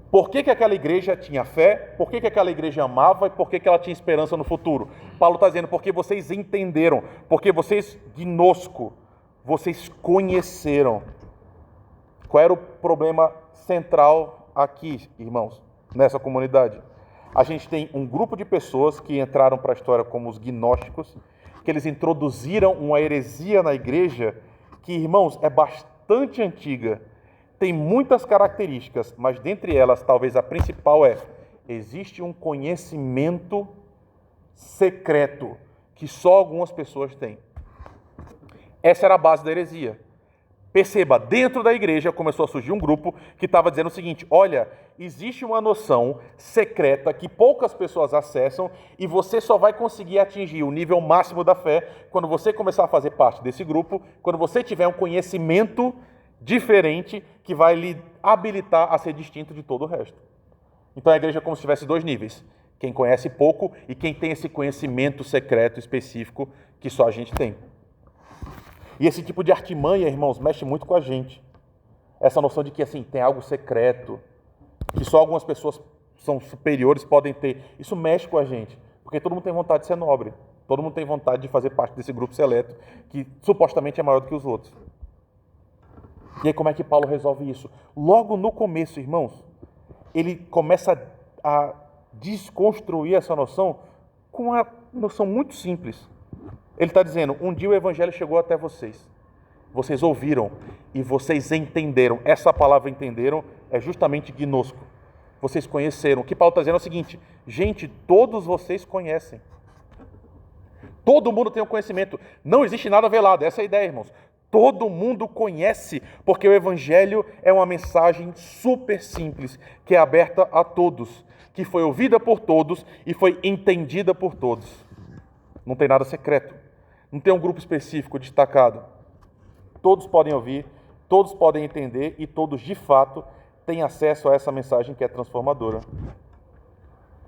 Por que aquela igreja tinha fé? Por que aquela igreja amava? E por que ela tinha esperança no futuro? Paulo está dizendo, porque vocês entenderam, porque vocês, gnosco, vocês conheceram. Qual era o problema central aqui, irmãos, nessa comunidade? A gente tem um grupo de pessoas que entraram para a história como os gnósticos, que eles introduziram uma heresia na igreja que, irmãos, é bastante antiga. Tem muitas características, mas dentre elas, talvez a principal existe um conhecimento secreto que só algumas pessoas têm. Essa era a base da heresia. Perceba, dentro da igreja começou a surgir um grupo que estava dizendo o seguinte, olha, existe uma noção secreta que poucas pessoas acessam e você só vai conseguir atingir o nível máximo da fé quando você começar a fazer parte desse grupo, quando você tiver um conhecimento diferente que vai lhe habilitar a ser distinto de todo o resto. Então a igreja é como se tivesse dois níveis. Quem conhece pouco e quem tem esse conhecimento secreto específico que só a gente tem. E esse tipo de artimanha, irmãos, mexe muito com a gente. Essa noção de que assim, tem algo secreto, que só algumas pessoas são superiores podem ter. Isso mexe com a gente, porque todo mundo tem vontade de ser nobre. Todo mundo tem vontade de fazer parte desse grupo seleto que supostamente é maior do que os outros. E aí como é que Paulo resolve isso? Logo no começo, irmãos, ele começa a desconstruir essa noção com uma noção muito simples. Ele está dizendo, um dia o Evangelho chegou até vocês. Vocês ouviram e vocês entenderam. Essa palavra entenderam é justamente gnosco. Vocês conheceram. O que Paulo está dizendo é o seguinte, gente, todos vocês conhecem. Todo mundo tem o conhecimento. Não existe nada velado. Essa é a ideia, irmãos. Todo mundo conhece, porque o Evangelho é uma mensagem super simples, que é aberta a todos, que foi ouvida por todos e foi entendida por todos. Não tem nada secreto, não tem um grupo específico destacado. Todos podem ouvir, todos podem entender e todos, de fato, têm acesso a essa mensagem que é transformadora.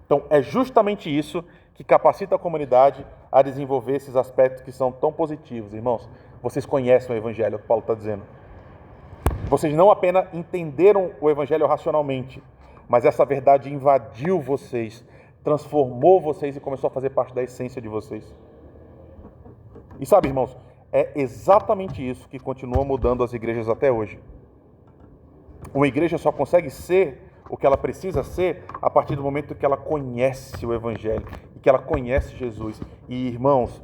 Então, é justamente isso que capacita a comunidade a desenvolver esses aspectos que são tão positivos, irmãos. Vocês conhecem o Evangelho, é o que Paulo está dizendo. Vocês não apenas entenderam o Evangelho racionalmente, mas essa verdade invadiu vocês, transformou vocês e começou a fazer parte da essência de vocês. E sabe, irmãos, é exatamente isso que continua mudando as igrejas até hoje. Uma igreja só consegue ser o que ela precisa ser a partir do momento que ela conhece o Evangelho e que ela conhece Jesus. E, irmãos,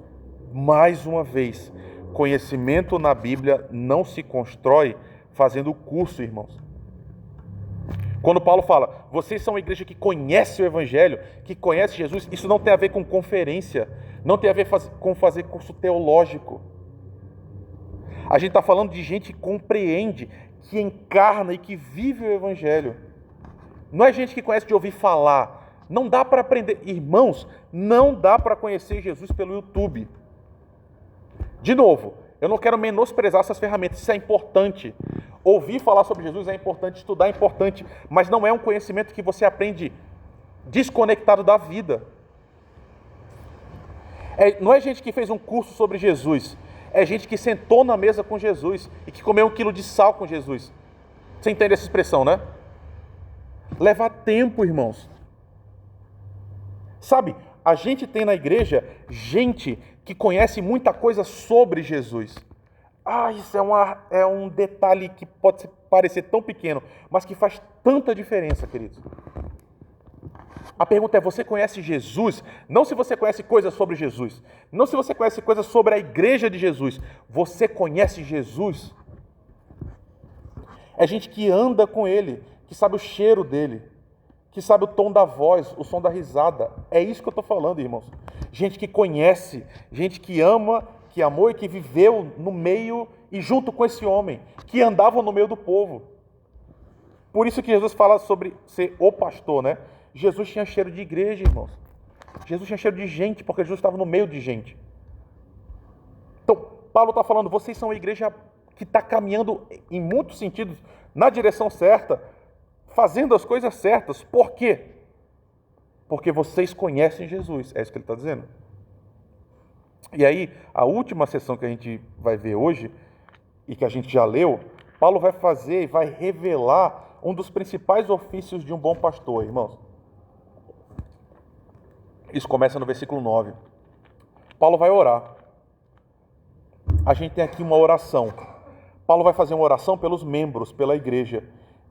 mais uma vez, conhecimento na Bíblia não se constrói fazendo curso, irmãos. Quando Paulo fala, vocês são uma igreja que conhece o Evangelho, que conhece Jesus, isso não tem a ver com conferência, não tem a ver com fazer curso teológico. A gente está falando de gente que compreende, que encarna e que vive o Evangelho. Não é gente que conhece de ouvir falar. Não dá para aprender. Irmãos, não dá para conhecer Jesus pelo YouTube. De novo, eu não quero menosprezar essas ferramentas, isso é importante. Ouvir falar sobre Jesus é importante, estudar é importante, mas não é um conhecimento que você aprende desconectado da vida. Não é gente que fez um curso sobre Jesus, é gente que sentou na mesa com Jesus e que comeu 1 quilo de sal com Jesus. Você entende essa expressão, né? Leva tempo, irmãos. Sabe, a gente tem na igreja gente que conhece muita coisa sobre Jesus. Isso é um detalhe que pode parecer tão pequeno, mas que faz tanta diferença, queridos. A pergunta é, você conhece Jesus? Não se você conhece coisas sobre Jesus. Não se você conhece coisas sobre a igreja de Jesus. Você conhece Jesus? É gente que anda com Ele, que sabe o cheiro dele, que sabe o tom da voz, o som da risada. É isso que eu estou falando, irmãos. Gente que conhece, gente que ama, que amou e que viveu no meio e junto com esse homem, que andava no meio do povo. Por isso que Jesus fala sobre ser o pastor, né? Jesus tinha cheiro de igreja, irmãos. Jesus tinha cheiro de gente, porque Jesus estava no meio de gente. Então, Paulo está falando, vocês são uma igreja que está caminhando, em muitos sentidos, na direção certa, fazendo as coisas certas. Por quê? Porque vocês conhecem Jesus. É isso que ele está dizendo. E aí, a última sessão que a gente vai ver hoje, e que a gente já leu, Paulo vai fazer e vai revelar um dos principais ofícios de um bom pastor, irmãos. Isso começa no versículo 9. Paulo vai orar. A gente tem aqui uma oração. Paulo vai fazer uma oração pelos membros, pela igreja.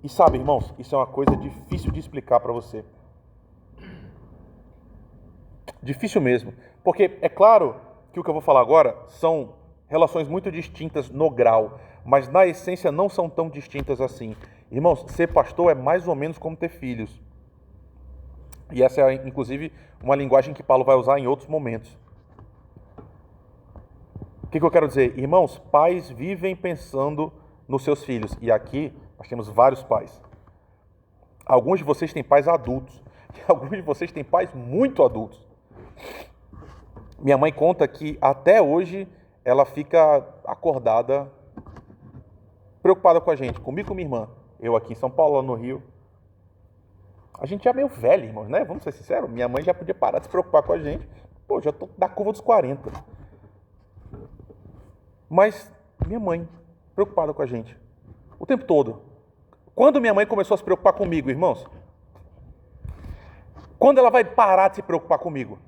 E sabe, irmãos, isso é uma coisa difícil de explicar para você. Difícil mesmo. Porque é claro que o que eu vou falar agora são relações muito distintas no grau, mas na essência não são tão distintas assim. Irmãos, ser pastor é mais ou menos como ter filhos. E essa é, inclusive, uma linguagem que Paulo vai usar em outros momentos. O que eu quero dizer? Irmãos, pais vivem pensando nos seus filhos. E aqui nós temos vários pais. Alguns de vocês têm pais adultos. E alguns de vocês têm pais muito adultos. Minha mãe conta que até hoje ela fica acordada, preocupada com a gente, comigo e com minha irmã. Eu aqui em São Paulo, lá no Rio. A gente já é meio velho, irmãos, né? Vamos ser sinceros. Minha mãe já podia parar de se preocupar com a gente. Pô, já tô na curva dos 40. Mas minha mãe, preocupada com a gente. O tempo todo. Quando minha mãe começou a se preocupar comigo, irmãos? Quando ela vai parar de se preocupar comigo?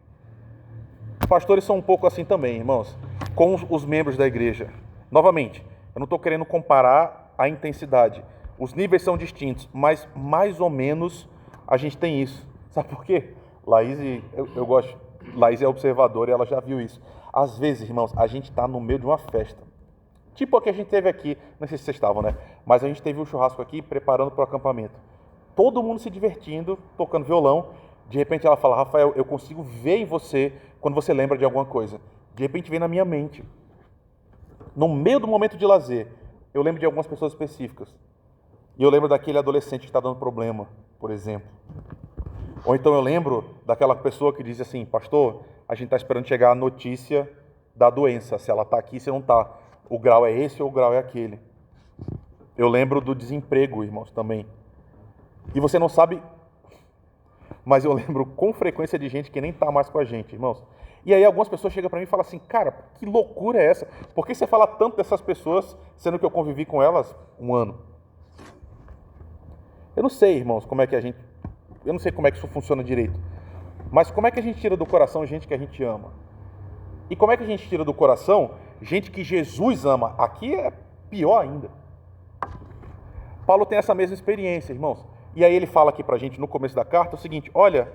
Pastores são um pouco assim também, irmãos, com os membros da igreja. Novamente, eu não estou querendo comparar a intensidade. Os níveis são distintos, mas mais ou menos a gente tem isso. Sabe por quê? Laís, eu gosto. Laís é observadora e ela já viu isso. Às vezes, irmãos, a gente está no meio de uma festa. Tipo a que a gente teve aqui, não sei se vocês estavam, né? Mas a gente teve um churrasco aqui preparando para o acampamento. Todo mundo se divertindo, tocando violão. De repente ela fala, Rafael, eu consigo ver em você quando você lembra de alguma coisa. De repente vem na minha mente. No meio do momento de lazer, eu lembro de algumas pessoas específicas. E eu lembro daquele adolescente que está dando problema, por exemplo. Ou então eu lembro daquela pessoa que diz assim, pastor, a gente está esperando chegar a notícia da doença, se ela está aqui, se não está. O grau é esse ou o grau é aquele. Eu lembro do desemprego, irmãos, também. E você não sabe, mas eu lembro com frequência de gente que nem está mais com a gente, irmãos. E aí algumas pessoas chegam para mim e falam assim, cara, que loucura é essa? Por que você fala tanto dessas pessoas, sendo que eu convivi com elas 1 ano? Eu não sei, irmãos, como é que a gente eu não sei como é que isso funciona direito. Mas como é que a gente tira do coração gente que a gente ama? E como é que a gente tira do coração gente que Jesus ama? Aqui é pior ainda. Paulo tem essa mesma experiência, irmãos. E aí ele fala aqui pra gente no começo da carta o seguinte: olha,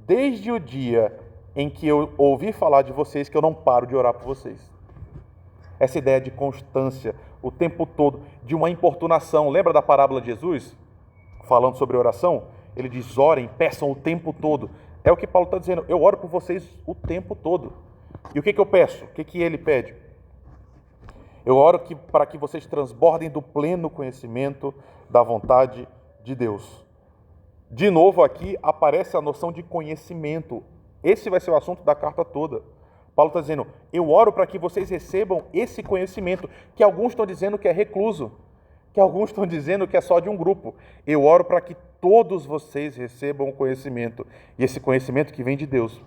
desde o dia em que eu ouvi falar de vocês, que eu não paro de orar por vocês. Essa ideia de constância, o tempo todo, de uma importunação. Lembra da parábola de Jesus? Falando sobre oração? Ele diz, orem, peçam o tempo todo. É o que Paulo está dizendo, eu oro por vocês o tempo todo. E o que eu peço? O que ele pede? Eu oro para que vocês transbordem do pleno conhecimento da vontade de Deus. De novo aqui aparece a noção de conhecimento. Esse vai ser o assunto da carta toda. Paulo está dizendo, eu oro para que vocês recebam esse conhecimento, que alguns estão dizendo que é recluso, que alguns estão dizendo que é só de um grupo. Eu oro para que todos vocês recebam o conhecimento, e esse conhecimento que vem de Deus.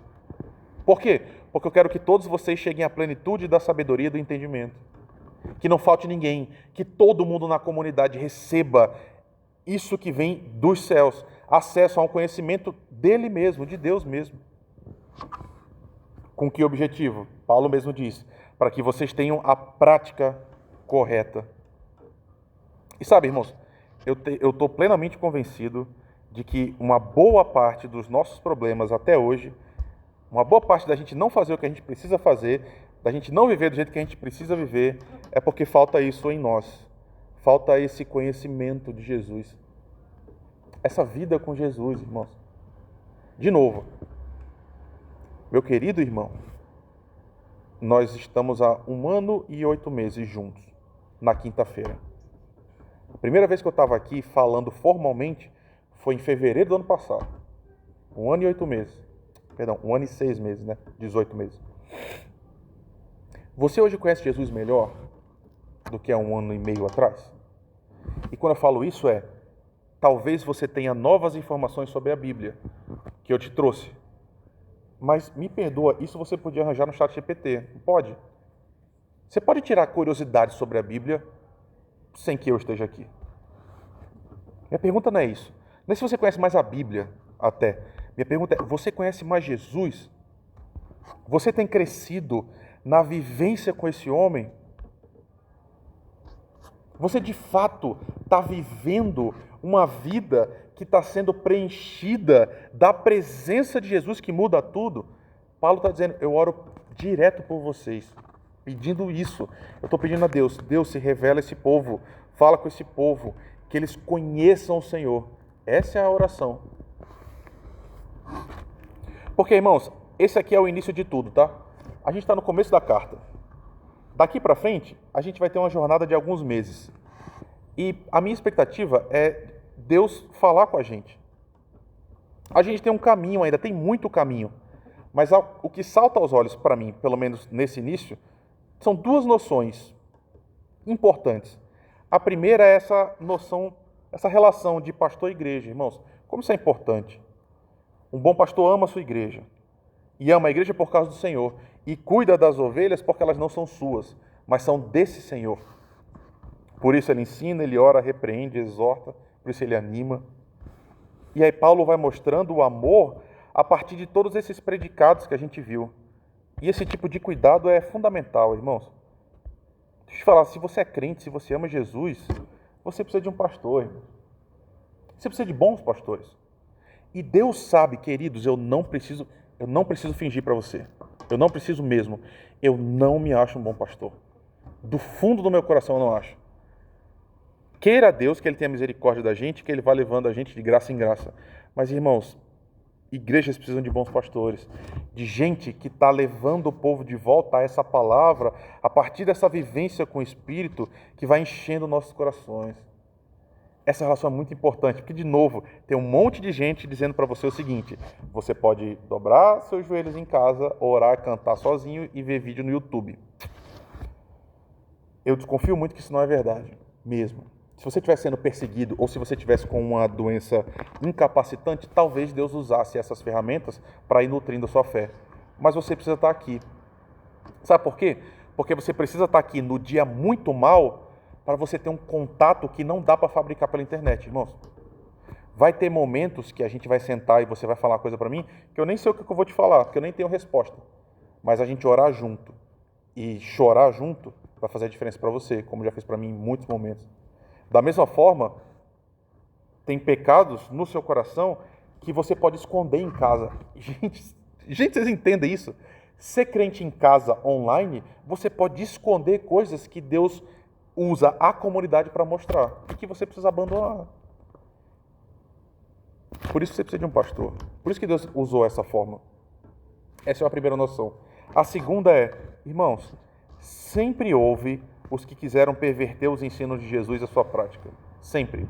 Por quê? Porque eu quero que todos vocês cheguem à plenitude da sabedoria e do entendimento. Que não falte ninguém, que todo mundo na comunidade receba isso que vem dos céus, acesso a um conhecimento dele mesmo, de Deus mesmo. Com que objetivo? Paulo mesmo diz, para que vocês tenham a prática correta. E sabe, irmãos, eu estou plenamente convencido de que uma boa parte dos nossos problemas até hoje, uma boa parte da gente não fazer o que a gente precisa fazer, da gente não viver do jeito que a gente precisa viver, é porque falta isso em nós. Falta esse conhecimento de Jesus. Essa vida com Jesus, irmãos. De novo, meu querido irmão, nós estamos há 1 ano e 8 meses juntos, na quinta-feira. A primeira vez que eu estava aqui falando formalmente foi em fevereiro do ano passado. 1 ano e 8 meses. Perdão, 1 ano e 6 meses, né? 18 meses. Você hoje conhece Jesus melhor do que há 1 ano e meio atrás? E quando eu falo isso talvez você tenha novas informações sobre a Bíblia que eu te trouxe. Mas me perdoa, isso você podia arranjar no ChatGPT, não pode? Você pode tirar curiosidades sobre a Bíblia sem que eu esteja aqui. Minha pergunta não é isso. Não é se você conhece mais a Bíblia até. Minha pergunta é, você conhece mais Jesus? Você tem crescido na vivência com esse homem? Você de fato está vivendo uma vida que está sendo preenchida da presença de Jesus que muda tudo? Paulo está dizendo, eu oro direto por vocês, pedindo isso. Eu estou pedindo a Deus, Deus se revela a esse povo, fala com esse povo, que eles conheçam o Senhor. Essa é a oração. Porque, irmãos, esse aqui é o início de tudo, tá? A gente está no começo da carta. Daqui para frente, a gente vai ter uma jornada de alguns meses. E a minha expectativa é Deus falar com a gente. A gente tem um caminho ainda, tem muito caminho. Mas o que salta aos olhos para mim, pelo menos nesse início, são 2 noções importantes. A primeira é essa noção, essa relação de pastor e igreja, irmãos. Como isso é importante? Um bom pastor ama a sua igreja. E ama a igreja por causa do Senhor. E cuida das ovelhas porque elas não são suas, mas são desse Senhor. Por isso ele ensina, ele ora, repreende, exorta, por isso ele anima. E aí Paulo vai mostrando o amor a partir de todos esses predicados que a gente viu. E esse tipo de cuidado é fundamental, irmãos. Deixa eu te falar, se você é crente, se você ama Jesus, você precisa de um pastor, irmão. Você precisa de bons pastores. E Deus sabe, queridos, eu não preciso fingir para você. Eu não preciso mesmo. Eu não me acho um bom pastor. Do fundo do meu coração eu não acho. Queira Deus que Ele tenha misericórdia da gente, que Ele vá levando a gente de graça em graça. Mas, irmãos, igrejas precisam de bons pastores, de gente que está levando o povo de volta a essa palavra, a partir dessa vivência com o Espírito, que vai enchendo nossos corações. Essa relação é muito importante, porque, de novo, tem um monte de gente dizendo para você o seguinte, você pode dobrar seus joelhos em casa, orar, cantar sozinho e ver vídeo no YouTube. Eu desconfio muito que isso não é verdade, mesmo. Se você estivesse sendo perseguido ou se você estivesse com uma doença incapacitante, talvez Deus usasse essas ferramentas para ir nutrindo a sua fé. Mas você precisa estar aqui. Sabe por quê? Porque você precisa estar aqui no dia muito mal para você ter um contato que não dá para fabricar pela internet, irmãos. Vai ter momentos que a gente vai sentar e você vai falar uma coisa para mim que eu nem sei o que eu vou te falar, porque eu nem tenho resposta. Mas a gente orar junto e chorar junto vai fazer a diferença para você, como já fez para mim em muitos momentos. Da mesma forma, tem pecados no seu coração que você pode esconder em casa. Gente, vocês entendem isso? Ser crente em casa online, você pode esconder coisas que Deus usa a comunidade para mostrar e que você precisa abandonar. Por isso você precisa de um pastor. Por isso que Deus usou essa forma. Essa é a primeira noção. A segunda é, irmãos, sempre houve os que quiseram perverter os ensinos de Jesus à sua prática. Sempre.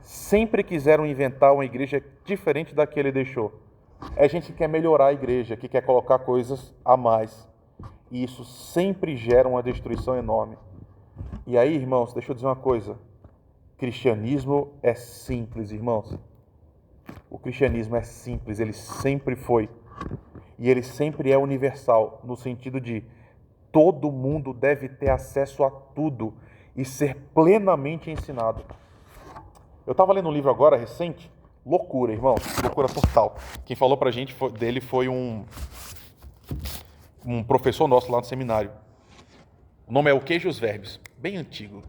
Sempre quiseram inventar uma igreja diferente da que ele deixou. É gente que quer melhorar a igreja, que quer colocar coisas a mais. E isso sempre gera uma destruição enorme. E aí, irmãos, deixa eu dizer uma coisa. Cristianismo é simples, irmãos. O cristianismo é simples, ele sempre foi. E ele sempre é universal, no sentido de todo mundo deve ter acesso a tudo e ser plenamente ensinado. Eu estava lendo um livro agora, recente, loucura, irmão, loucura total. Quem falou pra gente dele foi um professor nosso lá no seminário. O nome é O Queijo e os Verbos, bem antigo.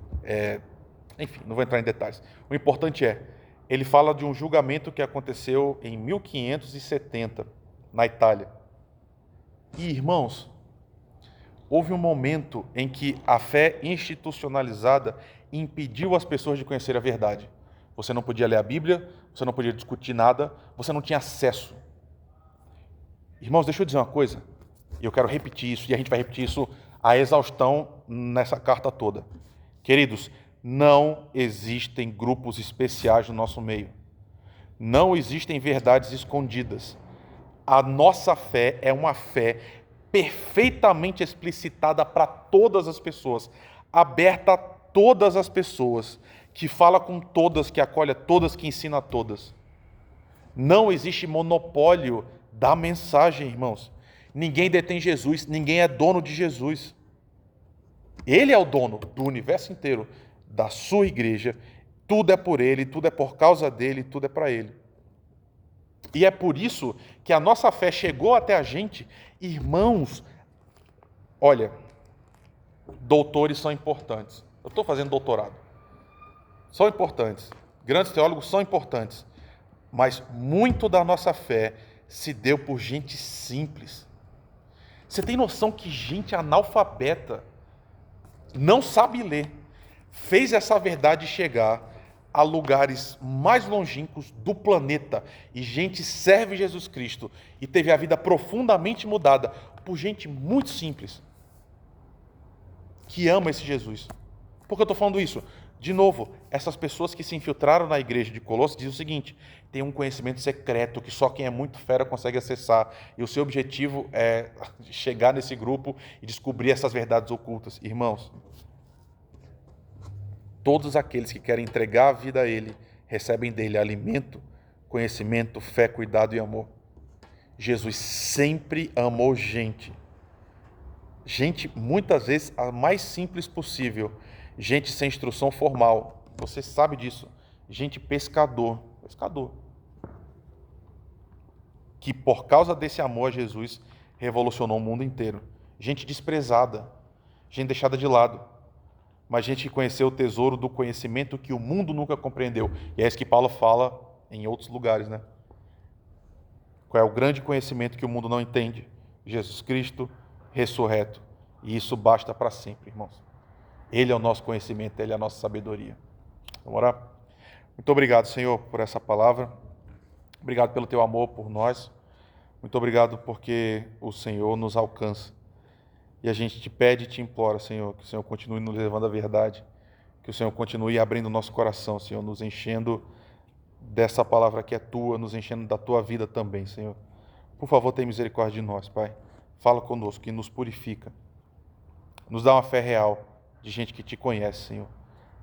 Enfim, não vou entrar em detalhes. O importante é, ele fala de um julgamento que aconteceu em 1570, na Itália. E, irmãos, houve um momento em que a fé institucionalizada impediu as pessoas de conhecer a verdade. Você não podia ler a Bíblia, você não podia discutir nada, você não tinha acesso. Irmãos, deixa eu dizer uma coisa, e eu quero repetir isso, e a gente vai repetir isso à exaustão nessa carta toda. Queridos, não existem grupos especiais no nosso meio. Não existem verdades escondidas. A nossa fé é uma fé perfeitamente explicitada para todas as pessoas, aberta a todas as pessoas, que fala com todas, que acolhe a todas, que ensina a todas. Não existe monopólio da mensagem, irmãos. Ninguém detém Jesus, ninguém é dono de Jesus. Ele é o dono do universo inteiro, da sua igreja. Tudo é por ele, tudo é por causa dele, tudo é para ele. E é por isso que a nossa fé chegou até a gente. Irmãos, olha, doutores são importantes. Eu estou fazendo doutorado. São importantes. Grandes teólogos são importantes. Mas muito da nossa fé se deu por gente simples. Você tem noção que gente analfabeta, não sabe ler, fez essa verdade chegar a lugares mais longínquos do planeta, e gente serve Jesus Cristo e teve a vida profundamente mudada por gente muito simples que ama esse Jesus. Por que eu estou falando isso? De novo, essas pessoas que se infiltraram na igreja de Colossos dizem o seguinte: tem um conhecimento secreto que só quem é muito fera consegue acessar, e o seu objetivo é chegar nesse grupo e descobrir essas verdades ocultas. Irmãos, todos aqueles que querem entregar a vida a Ele, recebem dele alimento, conhecimento, fé, cuidado e amor. Jesus sempre amou gente. Gente, muitas vezes, a mais simples possível. Gente sem instrução formal. Você sabe disso. Gente pescador. Que por causa desse amor a Jesus, revolucionou o mundo inteiro. Gente desprezada. Gente deixada de lado. Mas gente que conheceu o tesouro do conhecimento que o mundo nunca compreendeu. E é isso que Paulo fala em outros lugares, né? Qual é o grande conhecimento que o mundo não entende? Jesus Cristo ressurreto. E isso basta para sempre, irmãos. Ele é o nosso conhecimento, Ele é a nossa sabedoria. Vamos orar? Muito obrigado, Senhor, por essa palavra. Obrigado pelo Teu amor por nós. Muito obrigado porque o Senhor nos alcança. E a gente te pede e te implora, Senhor, que o Senhor continue nos levando à verdade, que o Senhor continue abrindo o nosso coração, Senhor, nos enchendo dessa palavra que é Tua, nos enchendo da Tua vida também, Senhor. Por favor, tenha misericórdia de nós, Pai. Fala conosco, que nos purifica. Nos dá uma fé real de gente que Te conhece, Senhor.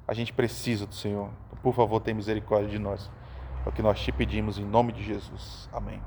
A gente precisa do Senhor. Por favor, tenha misericórdia de nós. É o que nós Te pedimos em nome de Jesus. Amém.